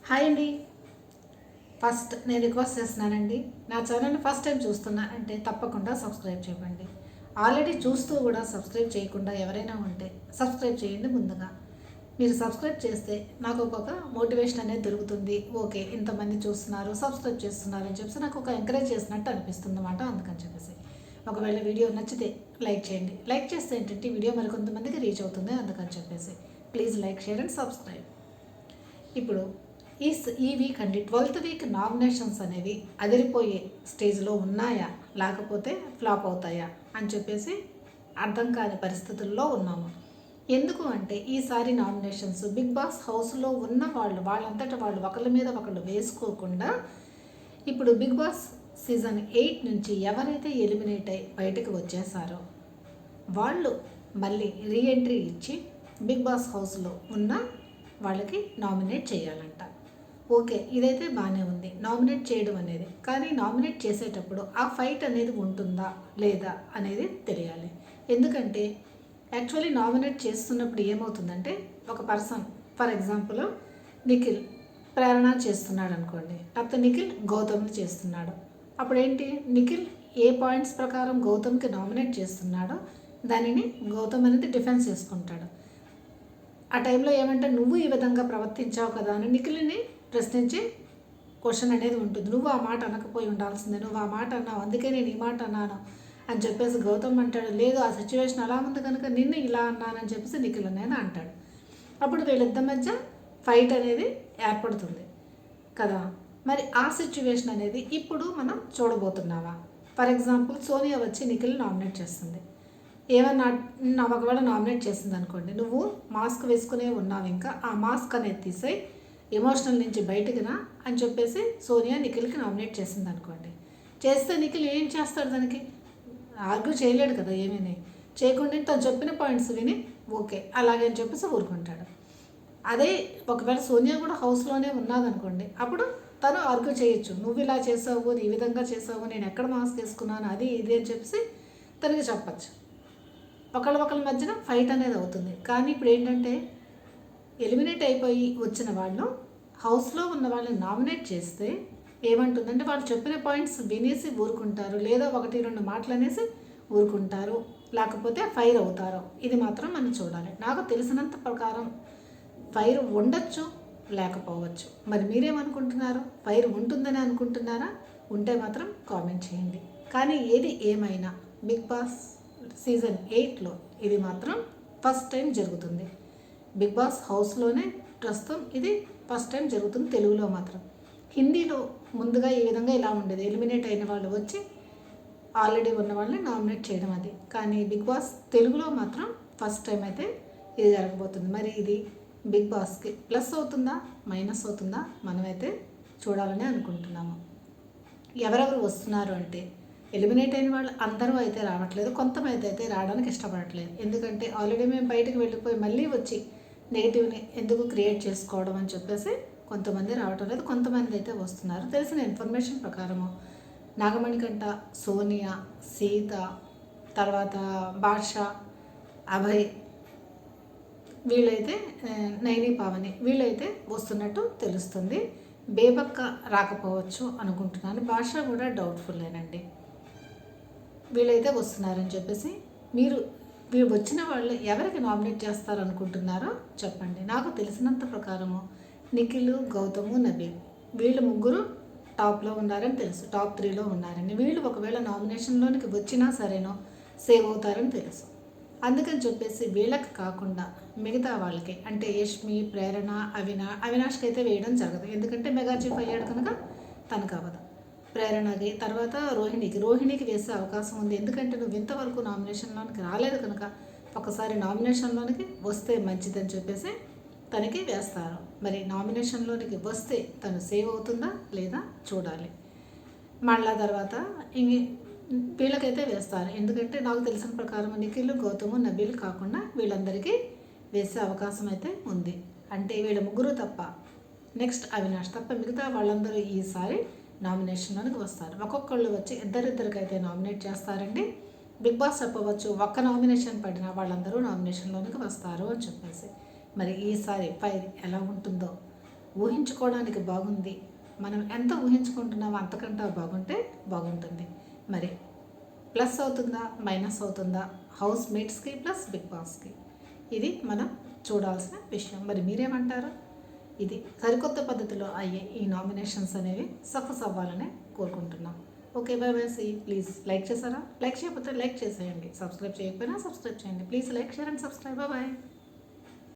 Hi అండి. First నేను request చేస్తున్నానండి, నా ఛానల్ని ఫస్ట్ టైం చూస్తున్నానంటే తప్పకుండా సబ్స్క్రైబ్ చేయండి. ఆల్రెడీ చూస్తూ కూడా సబ్స్క్రైబ్ చేయకుండా ఎవరైనా ఉంటే సబ్స్క్రైబ్ చేయండి. ముందుగా మీరు సబ్స్క్రైబ్ చేస్తే నాకు ఒక మోటివేషన్ అనేది దొరుకుతుంది. ఓకే, ఇంతమంది చూస్తున్నారు, సబ్స్క్రైబ్ చేస్తున్నారు అని చెప్పేసి నాకు ఒక ఎంకరేజ్ చేసినట్టు అనిపిస్తుంది అన్నమాట. అందుకని చెప్పేసి ఒకవేళ వీడియో నచ్చితే లైక్ చేయండి. లైక్ చేస్తే ఏంటంటే వీడియో మరికొంతమందికి రీచ్ అవుతుంది. అందుకని చెప్పేసి please like, share and subscribe. ఇప్పుడు ఈ వీక్ అండి 12th వీక్ నామినేషన్స్ అనేవి అదిరిపోయే స్టేజ్లో ఉన్నాయా, లేకపోతే ఫ్లాప్ అవుతాయా అని చెప్పేసి అర్థం కాని పరిస్థితుల్లో ఉన్నాము. ఎందుకు అంటే ఈసారి నామినేషన్స్ బిగ్ బాస్ హౌస్లో ఉన్న వాళ్ళంతటా వాళ్ళు ఒకళ్ళ మీద ఒకళ్ళు వేసుకోకుండా ఇప్పుడు బిగ్ బాస్ సీజన్ 8 నుంచి ఎవరైతే ఎలిమినేట్ అయ్యి బయటకు వచ్చేసారో వాళ్ళు మళ్ళీ రీఎంట్రీ ఇచ్చి బిగ్ బాస్ హౌస్లో ఉన్న వాళ్ళకి నామినేట్ చేయాలంట. ఓకే, ఇదైతే బాగానే ఉంది నామినేట్ చేయడం అనేది. కానీ నామినేట్ చేసేటప్పుడు ఆ ఫైట్ అనేది ఉంటుందా లేదా అనేది తెలియాలి. ఎందుకంటే యాక్చువల్లీ నామినేట్ చేస్తున్నప్పుడు ఏమవుతుందంటే ఒక పర్సన్, ఫర్ ఎగ్జాంపుల్ నిఖిల్ ప్రేరణ చేస్తున్నాడు అనుకోండి, లేకపోతే నిఖిల్ గౌతమ్ని చేస్తున్నాడు. అప్పుడేంటి, నిఖిల్ ఏ పాయింట్స్ ప్రకారం గౌతమ్కి నామినేట్ చేస్తున్నాడో దానిని గౌతమ్ అనేది డిఫెన్స్ చేసుకుంటాడు. ఆ టైంలో ఏమంటే నువ్వు ఈ విధంగా ప్రవర్తించావు కదా అని నిఖిల్ని ప్రశ్నించే క్వశ్చన్ అనేది ఉంటుంది. నువ్వు ఆ మాట అనకపోయి ఉండాల్సిందే, నువ్వు ఆ మాట అన్నావు, అందుకే నేను ఈ మాట అన్నాను అని చెప్పేసి గౌతమ్ అంటాడు. లేదు, ఆ సిచ్యువేషన్ అలా ఉంది కనుక నిన్ను ఇలా అన్నానని చెప్పేసి నిఖిల్ అనేది అంటాడు. అప్పుడు వీళ్ళిద్దరి మధ్య ఫైట్ అనేది ఏర్పడుతుంది కదా. మరి ఆ సిచ్యువేషన్ అనేది ఇప్పుడు మనం చూడబోతున్నావా? ఫర్ ఎగ్జాంపుల్ సోనియా వచ్చి నిఖిల్ నామినేట్ చేస్తుంది. ఏమన్నా ఒకవేళ నామినేట్ చేసింది అనుకోండి, నువ్వు మాస్క్ వేసుకునే ఉన్నావు, ఇంకా ఆ మాస్క్ అనేది తీసేయి, ఎమోషనల్ నుంచి బయటకు రా అని చెప్పేసి సోనియా నిఖిల్కి నామినేట్ చేసింది అనుకోండి. చేస్తే నిఖిల్ ఏం చేస్తాడు? దానికి ఆర్గ్యూ చేయలేడు కదా, ఏమీ చేయకుండా తను చెప్పిన పాయింట్స్ విని ఓకే అలాగే అని చెప్పేసి ఊరుకుంటాడు. అదే ఒకవేళ సోనియా కూడా హౌస్లోనే ఉన్నదనుకోండి, అప్పుడు తను ఆర్గ్యూ చేయొచ్చు. నువ్వు ఇలా చేసావు, ఈ విధంగా చేసావు, నేను ఎక్కడ మాస్క్ వేసుకున్నాను, అది ఇది అని చెప్పేసి తనకి చెప్పచ్చు. ఒకళ్ళ మధ్యన ఫైట్ అనేది అవుతుంది. కానీ ఇప్పుడు ఏంటంటే ఎలిమినేట్ అయిపోయి వచ్చిన వాళ్ళు హౌస్లో ఉన్న వాళ్ళని నామినేట్ చేస్తే ఏమంటుందంటే వాళ్ళు చెప్పిన పాయింట్స్ వినేసి ఊరుకుంటారు, లేదా 1-2 మాటలు అనేసి ఊరుకుంటారు, లేకపోతే ఫైర్ అవుతారు. ఇది మాత్రం మనం చూడాలి. నాకు తెలిసినంత ప్రకారం ఫైర్ ఉండొచ్చు, లేకపోవచ్చు. మరి మీరేమనుకుంటున్నారు? ఫైర్ ఉంటుందని అనుకుంటున్నారా? ఉంటే మాత్రం కామెంట్ చేయండి. కానీ ఏది ఏమైనా బిగ్ బాస్ సీజన్ 8లో ఇది మాత్రం ఫస్ట్ టైం జరుగుతుంది. బిగ్ బాస్ హౌస్లోనే ప్రస్తుతం ఇది ఫస్ట్ టైం జరుగుతుంది తెలుగులో మాత్రం. హిందీలో ముందుగా ఈ విధంగా ఇలా ఉండేది, ఎలిమినేట్ అయిన వాళ్ళు వచ్చి ఆల్రెడీ ఉన్న వాళ్ళని నామినేట్ చేయడం అది. కానీ బిగ్ బాస్ తెలుగులో మాత్రం ఫస్ట్ టైం అయితే ఇది జరగబోతుంది. మరి ఇది బిగ్ బాస్కి ప్లస్ అవుతుందా, మైనస్ అవుతుందా, మనమైతే చూడాలని అనుకుంటున్నాము. ఎవరెవరు వస్తున్నారు అంటే ఎలిమినేట్ అయిన వాళ్ళు అందరూ అయితే రావట్లేదు, కొంతమంది అయితే రావడానికి ఇష్టపడట్లేదు. ఎందుకంటే ఆల్రెడీ మేము బయటకు వెళ్ళిపోయి మళ్ళీ వచ్చి నెగిటివ్ని ఎందుకు క్రియేట్ చేసుకోవడం అని చెప్పేసి కొంతమంది రావటం లేదు, కొంతమంది అయితే వస్తున్నారు. తెలిసిన ఇన్ఫర్మేషన్ ప్రకారము నాగమణికంట, సోనియా, సీత, తర్వాత బాద్షా, అభయ్, వీళ్ళైతే నైని, పావని వీళ్ళైతే వస్తున్నట్టు తెలుస్తుంది. బేబక్క రాకపోవచ్చు అనుకుంటున్నాను. బాద్షా కూడా డౌట్ఫుల్లేనండి. వీళ్ళైతే వస్తున్నారని చెప్పేసి వీళ్ళు వచ్చిన వాళ్ళు ఎవరికి నామినేట్ చేస్తారనుకుంటున్నారో చెప్పండి. నాకు తెలిసినంత ప్రకారము నిఖిల్, గౌతము, నబీల్ వీళ్ళు ముగ్గురు టాప్లో ఉన్నారని తెలుసు, టాప్ 3లో ఉన్నారని. వీళ్ళు ఒకవేళ నామినేషన్లోనికి వచ్చినా సరేనో సేవ్ అవుతారని తెలుసు. అందుకని చెప్పేసి వీళ్ళకి కాకుండా మిగతా వాళ్ళకి అంటే యష్మి, ప్రేరణ, అవినాష్కి అయితే వేయడం జరగదు. ఎందుకంటే మెగా చీఫ్ అయ్యాడు కనుక తనకు అవ్వదు. ప్రేరణకి, తర్వాత రోహిణికి వేసే అవకాశం ఉంది. ఎందుకంటే నువ్వు ఇంతవరకు నామినేషన్లోనికి రాలేదు కనుక ఒకసారి నామినేషన్లోనికి వస్తే మంచిదని చెప్పేసి తనకి వేస్తారు. మరి నామినేషన్లోనికి వస్తే తను సేవ్ అవుతుందా లేదా చూడాలి. మళ్ళా తర్వాత వీళ్ళకైతే వేస్తారు. ఎందుకంటే నాకు తెలిసిన ప్రకారం నిఖిల్, గౌతము, నబీల్ కాకుండా వీళ్ళందరికీ వేసే అవకాశం అయితే ఉంది. అంటే వీళ్ళ ముగ్గురు తప్ప, నెక్స్ట్ అవినాష్ తప్ప మిగతా వాళ్ళందరూ ఈసారి నామినేషన్లోనికి వస్తారు. ఒక్కొక్కళ్ళు వచ్చి ఇద్దరికైతే నామినేట్ చేస్తారండి. బిగ్ బాస్ చెప్పవచ్చు ఒక్క నామినేషన్ పడిన వాళ్ళందరూ నామినేషన్లోనికి వస్తారు అని చెప్పేసి. మరి ఈసారి ఫైర్ ఎలా ఉంటుందో ఊహించుకోవడానికి బాగుంది. మనం ఎంత ఊహించుకుంటున్నామో అంతకంటే బాగుంటే బాగుంటుంది. మరి ప్లస్ అవుతుందా, మైనస్ అవుతుందా, హౌస్ మేట్స్కి ప్లస్ బిగ్ బాస్కి? ఇది మనం చూడాల్సిన విషయం. మరి మీరేమంటారు? ఇది సరికొత్త పద్ధతిలో అయ్యే ఈ నామినేషన్స్ అనేవి సక్సెస్ అవ్వాలని కోరుకుంటున్నాం. Okay, bye bye. సి ప్లీజ్ లైక్ చేశారా? లైక్ చేయకపోతే లైక్ చేసేయండి. సబ్స్క్రైబ్ చేయకపోయినా సబ్స్క్రైబ్ చేయండి. Please like, share and subscribe. Bye.